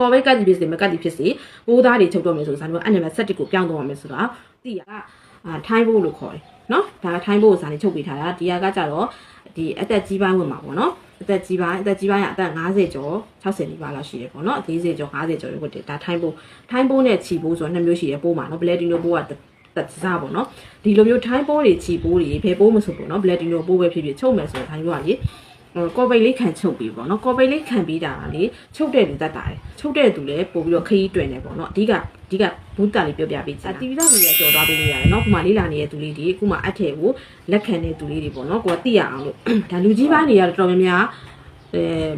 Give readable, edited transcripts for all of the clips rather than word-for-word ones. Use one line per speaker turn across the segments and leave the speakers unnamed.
ပေါ်ပဲကတ်ဒီဖြစ်စေမကတ်ဒီဖြစ်စေပိုးသားတွေချုပ်တော့မယ်ဆိုဇာမျိုးအဲ့နံပါတ်7ကိုပြောင်းတော့မယ်ဆိုတာသိရထိုင်းဖို့လို့ခေါ်တယ်နော်ဒါထိုင်းဖို့ဇာနေချုပ်ပေးထားတာဒီကကြတော့ဒီအသက်ကြီးပိုင်းဝင်မှာပေါ့နော်အသက်ကြီးပိုင်းကအသက်50ကျော်60နီးပါးလောက်ရှိတယ်ပေါ့နော်40ကျော်50ကျော်ဟုတ်တယ်ဒါထိုင်းဖို့နဲ့ခြီပိုးဆိုတော့2မျိုးရှိတယ်ပိုးမှာနော်ဘလက်တီနိုပိုးကတက်စားပေါ့နော်ဒီလိုမျိုးထိုင်းပိုးတွေခြီပိုးတွေဘယ်ပိုးမဆိုပေါ့နော်ဘလက်တီနိုပိုးပဲဖြစ်ဖြစ်ချုပ်မယ်ဆိုတော့ဒါမျိုးကလေကော်ပိတ်လေးခံချုပ်ပြီးပေါ့နော်ကော်ပိတ်လေးခံပြီးတာလေချုပ်တဲ့လူတတ်တာတယ်ချုပ်တဲ့သူလည်းပို့ပြီးတော့ခရီးတွင်တယ်ပေါ့နော်အဓိကဘူးတာလေးပြောပြပေးချင်တာတီဗီသားကြီးကကြော်သွားပေးလို့ရတယ်နော်ခုမှလေးလာနေတဲ့သူလေးတွေခုမှအထည်ကိုလက်ခံတဲ့သူလေးတွေပေါ့နော်ကိုကသိရအောင်လို့ဒါလူကြီးပိုင်းတွေကတော့တော်တော်များများ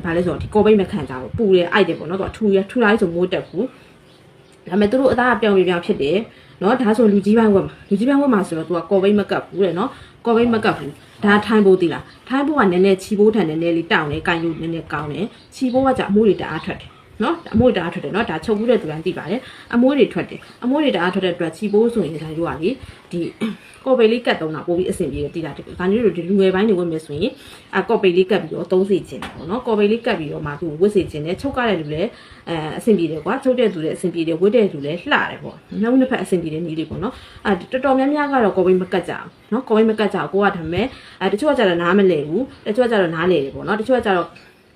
ဘာလဲဆိုတော့ဒီကော်ပိတ်မခံကြဘူးပူတယ်အိုက်တယ်ပေါ့နော်သူကထူလိုက်ဆိုမိုးတက်ဘူးဒါပေမဲ့သူတို့အသားပြောင်းဖြစ်တယ်နော်ဒါဆိုလူကြီးပိုင်းဝက်မှာဆိုတော့သူကကော်ပိတ်မကပ်ဘူးတဲ့နော်ကော်ပိတ်မကပ်ဘူးဒါထိုင်းဖို့တည်လားထိုင်းဖို့ကနည်းနည်းချီဖို့ထန်နည်းနည်းလေးတောင်းနေကန်ယူနည်းနည်းကောင်းတယ်ချီဖို့ကကြအမိုးတွေတအားထွက်တယ်နော်အမိုးတွေတအားထွက်တယ်နော်ဒါချုပ်ဘူးတဲ့သူတိုင်းသိပါတယ်အမိုးတွေထွက်တယ်အမိုးတွေတအားထွက်တဲ့အတွက်ချီဖို့ဆိုရင်ဒါတို့ကလေဒီကော်ပိတ်လေးကတ်တုံးတာပို့ပြီးအဆင်ပြေတယ်တည်လားဒါမျိုးတို့ဒီလူငယ်ပိုင်းတွေဝတ်မယ်ဆိုရင်ကော်ပိတ်လေးကတ်ပြီးတော့သုံးစီခြင်းပေါ့နော်ကော်ပိတ်လေးကတ်ပြီးတော့မှသူဝတ်စီခြင်းနဲ့ချုပ်ကားတဲ့လူလည်းအဆင်ပြေတယ်ကွာချုပ်တဲ့သူလည်းအဆင်ပြေတယ်ဝတ်တဲ့လူလည်းလှတယ်ပေါ့နောက်တစ်ဖက်အဆင်ပြေတဲ့နည်းလေးပေါ့နော်တော်တော်များများကတော့ကော်ပိတ်မကတ်ကြအောင်နော်ကော်ပိတ်မကတ်ကြအောင်ကိုကဒါမဲ့တချို့ကကြတော့နားမလဲဘူးတချို့ကကြတော့နားလဲတယ်ပေါ့နော်တချို့ကကြတော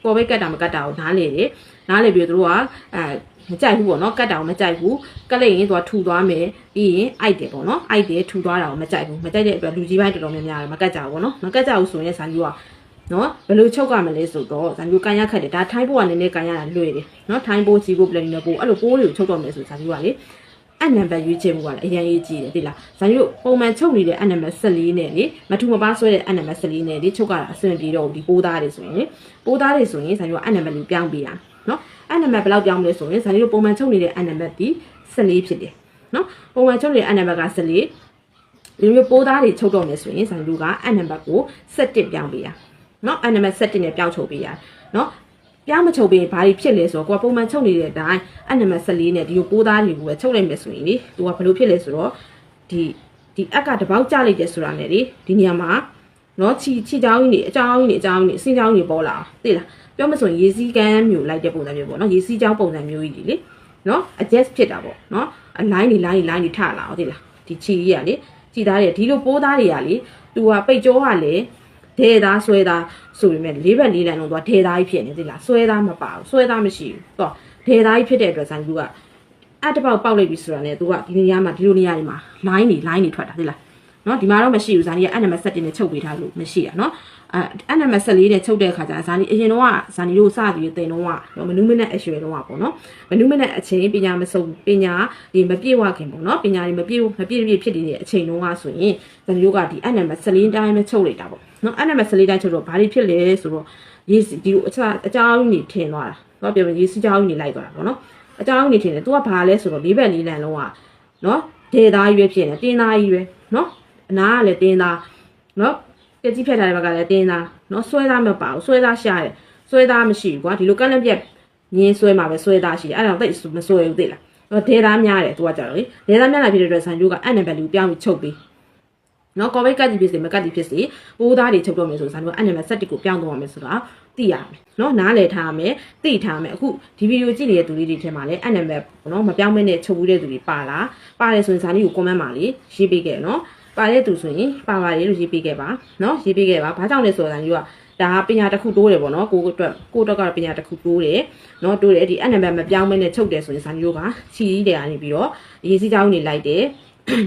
့ကော်ပိတ်ကတ်တာမကတ်တာကိုနားလဲတယ်နားလဲပြီးတော့သူတို့ကမကြိုက်ဘူးပေါ့နော်ကတ်တာကိုမကြိုက်ဘူးကတ်လိုက်ရင်သူကထူသွားမယ်ပြီးရင်အိုက်တယ်ပေါ့နော်အိုက်တယ်ထူသွားတာကိုမကြိုက်ဘူးမကြိုက်တဲ့အတွက်လူကြီးပိုင်းတော်တော်များများမကတ်ကြဘူးပေါ့နော်မကတ်ကြဘူးဆိုရင်ဇာမျိုးကနော်ဘယ်လိုချုပ်ကမလဲဆိုတော့ဇာမျိုးကန်ရခက်တယ်ဒါထိုင်းဖို့ကနည်းနည်းကန်ရတာလွယ်တယ်နော်ထိုင်းဖို့ကြီးဖို့ပလန်နေဖို့အဲ့လိုပိုးတွေကိုချုပ်တော့မယ်ဆိုဇာမျိုးကလေအနံပါတ်ရွေးချယ်မှုကလည်းအရင်ရေးကြည့်တယ်သိလားဇာမျိုးပုံမှန်ချုပ်နေတဲ့အနံပါတ်14နဲ့လေမထူမပါဆွဲတဲ့အနံပါတ်14နဲ့လေချုပ်ကတော့အဆင်ပြေတော့ဒီပိုးသားတွေဆိုရင်လေပိုးသားတွေဆိုရင်ဇာမျိုးကအနံပါတ်လေးပြောင်းပေးရနော်အနံပါတ်ဘယ်လောက်ပြောင်းမလဲဆိုရင်ဇာမျိုးပုံမှန်ချုပ်နေတဲ့အနံပါတ်ဒီ14ဖြစ်တယ်နော်ပုံမှန်ချုပ်နေတဲ့အနံပါတ်က14ဒီလိုပိုးသားတွေချုပ်တော့မယ်ဆိုရင်ဇာမျိုးကအနံပါတ်ကို17ပြောင်းပေးရနော်အနံပါတ်17နဲ့ပြောင်းချုပ်ပေးရနော်ပြောင်းမချုပ်ပေးရင်ဘာတွေဖြစ်လဲဆိုတော့ကိုကပုံမှန်ချုပ်နေတဲ့အတိုင်းအနံပါတ်14နဲ့ဒီလိုပိုးသားတွေကိုပဲချုပ်လိုက်မယ်ဆိုရင်လေသူကဘယ်လိုဖြစ်လဲဆိုတော့ဒီအက်ကတပေါက်ကျလိုက်တယ်ဆိုတာနဲ့လေဒီနေရာမှာနော်ချီချောင်းကြီးနေအကြောင်းကြီးနေအစင်းချောင်းကြီးပေါ်လာသိလားပြောမဆိုရင်ရေစီးကမ်းမျိုးလိုက်တဲ့ပုံစံမျိုးပေါ့နော်ရေစီးချောင်းပုံစံမျိုးကြီးလေနော် adjust ဖြစ်တာပေါ့နော်အလိုင်းတွေထလာအောင်သိလားဒီချီကြီးကလေချီသားတွေဒီလိုပိုးသားတွေကလေသူကပိတ်ကြောကလေဒေသားဆွဲသားဆိုပေမဲ့၄ဘက်၄လမ်းလုံးသူကဒေသားကြီးဖြစ်နေသိလားဆွဲသားမပါဘူးဆွဲသားမရှိဘူးသူကဒေသားကြီးဖြစ်တဲ့အတွက်ဇာသူကအတပေါက်ပေါက်လိုက်ပြီဆိုတာနဲ့သူကဒီနေရာမှာဒီလိုနေရာတွေမှာလိုင်းတွေထွက်တာသိလားနော်ဒီမှာတော့မရှိဘူးဇာနီကအနံပါတ်7နဲ့ချုပ်ပေးထားလို့မရှိရနော်အနံပါတ်14နဲ့ချုပ်တဲ့အခါကျဇာနီအရင်တော့ဇာနီတို့စပြီးတင်တော့မနုမနဲ့အရွယ်တော့ပေါ့နော်မနုမနဲ့အချိန်ပညာမစုံပညာဒီမပြည့်ဝခင်ပေါ့နော်ပညာတွေမပြည့်ဖြစ်နေတဲ့အချိန်တော့ဆိုရင်ဇာနီတို့ကဒီအနံပါတ်14တိုင်းပဲချုပ်လိုက်တာပေါ့နော်အနံပါတ်14တိုင်းချုပ်တော့ဘာတွေဖြစ်လဲဆိုတော့ရေဒီလိုအကြောင်းကြီးထင်သွားတာတော့ပြောရေစီးကြောင်းကြီးလိုက်သွားတာပေါ့နော်အကြောင်းကြီးထင်တယ်သူကဘာလဲဆိုတော့၄ဘက်၄လမ်းလုံးကနော်ဒေသားကြီးပဲဖြစ်နေတင်းသားကြီးပဲနော်အနာကလည်းတင်းသားနော်ကြက်ကြီးဖြတ်ထားတဲ့ဘက်ကလည်းတင်းသားနော်ဆွဲသားမပါဘူးဆွဲသားရှာတယ်ဆွဲသားမရှိဘူးကွာဒီလိုကန့်လက်ပြက်ငင်းဆွဲမှာပဲဆွဲသားရှိတယ်အဲ့ဒါတော့တိတ်မဆွဲဘူးသိလားတော့ဒေသားများတယ်သူကကြတော့လေဒေသားများလာဖြစ်တဲ့အတွက်ဆန်ကျိုးကအနံပါတ်လေးပြောင်းပြီးချုပ်ပြီးနော်ကော်ပိတ်ကတ်ကြီးဖြစ်စေမကတ်ကြီးဖြစ်စေပိုးသားတွေချုပ်တော့မယ်ဆိုဆန်ကျိုးကအနံပါတ်7ကိုပြောင်းတော့မယ်ဆိုတာသိရမယ်နော်နားလည်ထားမယ်သိထားမယ်အခုဒီဗီဒီယိုကြည့်နေတဲ့သူလေးတွေထဲမှာလည်းအနံပါတ်နော်မပြောင်းမနဲ့ချုပ်ဘူးတဲ့သူတွေပါတယ်ဆိုရင်ဇာနီကို comment မှာလေးရေးပေးခဲ့နော်ပါတဲ့သူဆိုရင်ပါပါတယ်လို့ရေးပေးခဲ့ပါနော်ရေးပေးခဲ့ပါဘာကြောင့်လဲဆိုတော့ဇာနီကဒါပညာတစ်ခုတိုးတယ်ပေါ့နော်ကိုကတော့ပညာတစ်ခုတိုးတယ်နော်တိုးတယ်ဒီအနံပါတ်မပြောင်းမနဲ့ချုပ်တယ်ဆိုရင်ဇာနီတို့ကချီကြီးတွေကနေပြီးတော့ရေးစီးကြောင်းတွေလိုက်တယ်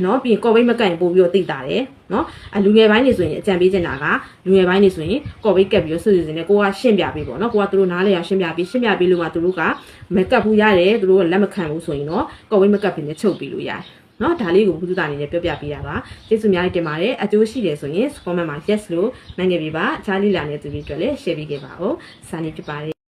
နော်ပြီးကော်ပိတ်မကတ်ရင်ပို့ပြီးတော့သိတာတယ်နော်လူငယ်ပိုင်းတွေဆိုရင်အကြံပေးချင်တာကလူငယ်ပိုင်းတွေဆိုရင်ကော်ပိတ်ကတ်ပြီးတော့စစ်စစ်နဲ့ကိုကရှင်းပြပေးပေါ့နော်ကိုကသူတို့နားလေအောင်ရှင်းပြပေးလို့မှသူတို့ကမကတ်ဘူးရတယ်သူတို့ကလက်မခံဘူးဆိုရင်တော့ကော်ပိတ်မကတ်ပြီးနဲ့ချုပ်ပြီးလို့ရတယ်နော်ဒါလေးကိုဘုသူသားအနေနဲ့ပြောပြပေးရပါကျေးဇူးများတင်ပါတယ်အကျိုးရှိတယ်ဆိုရင် comment မှာ yes လို့နိုင်ခဲ့ပြီပါအခြားလေးလာနေတဲ့သူတွေအတွက်လည်း share ပေးခဲ့ပါဦးစာနေဖြစ်ပါတယ်